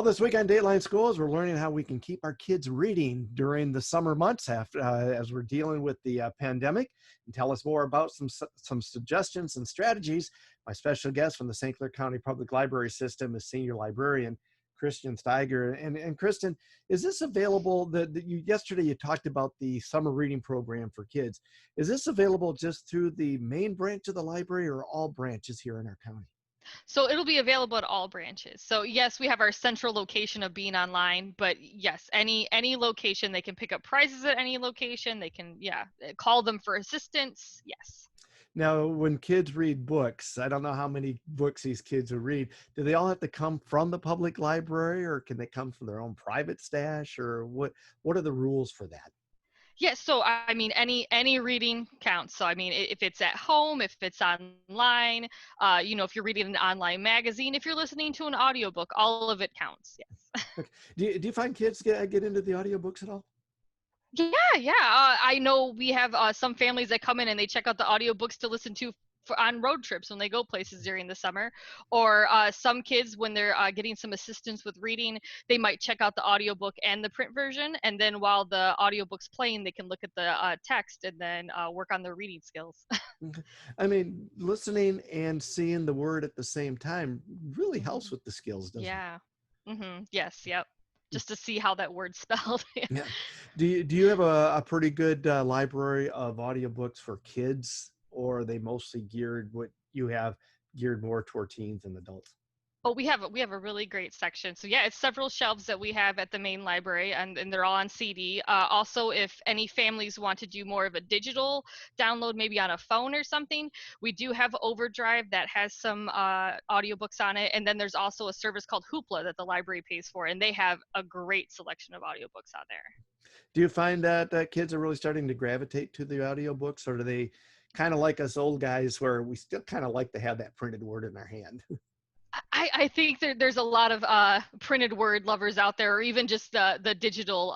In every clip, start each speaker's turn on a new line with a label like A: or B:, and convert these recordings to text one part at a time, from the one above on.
A: Well, this week on Dateline Schools, we're learning how we can keep our kids reading during the summer months as we're dealing with the pandemic. And tell us more about some suggestions and strategies. My special guest from the St. Clair County Public Library System is Senior Librarian Kristin Stiger. And Kristin, is this available? Yesterday you talked about the summer reading program for kids. Is this available just through the main branch of the library or all branches here in our county?
B: So it'll be available at all branches. So yes, we have our central location of being online, but yes, any location, they can pick up prizes at any location. They can, call them for assistance. Yes.
A: Now, when kids read books, I don't know how many books these kids will read. Do they all have to come from the public library, or can they come from their own private stash, or what are the rules for that?
B: Yes, so I mean, any reading counts. So I mean, if it's at home, if it's online, if you're reading an online magazine, if you're listening to an audiobook, all of it counts. Yes.
A: Okay. Do you find kids get into the audiobooks at all?
B: Yeah. I know we have some families that come in and they check out the audiobooks to listen to on road trips when they go places during the summer, or some kids when they're getting some assistance with reading, they might check out the audiobook and the print version, and then while the audiobook's playing, they can look at the text and then work on their reading skills.
A: Okay. I mean, listening and seeing the word at the same time really helps
B: Mhm.
A: with the skills, doesn't it?
B: Yeah. Yes. Yep. Just to see how that word's spelled.
A: Yeah. Do you have a pretty good library of audiobooks for kids, or are they mostly what you have geared more toward teens and adults?
B: Oh, we have a really great section. So yeah, it's several shelves that we have at the main library, and they're all on CD. Also, if any families want to do more of a digital download, maybe on a phone or something, we do have Overdrive that has some audiobooks on it. And then there's also a service called Hoopla that the library pays for, and they have a great selection of audiobooks out there.
A: Do you find that kids are really starting to gravitate to the audiobooks, or do they kind of like us old guys where we still kind of like to have that printed word in our hand?
B: I think there's a lot of printed word lovers out there, or even just the digital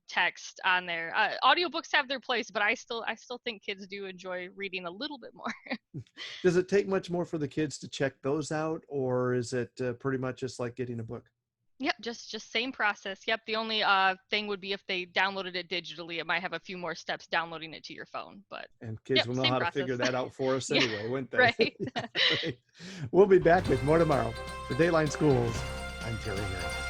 B: text on there. Audiobooks have their place, but I still think kids do enjoy reading a little bit more.
A: Does it take much more for the kids to check those out, or is it pretty much just like getting a book?
B: Yep, just same process. Yep, the only thing would be if they downloaded it digitally, it might have a few more steps downloading it to your phone. But
A: And kids
B: yep,
A: will know
B: same
A: how to
B: process.
A: figure that out for us
B: Yeah,
A: anyway, won't they?
B: right.
A: Yeah, right. We'll be back with more tomorrow. For Dayline Schools, I'm Terry Harris.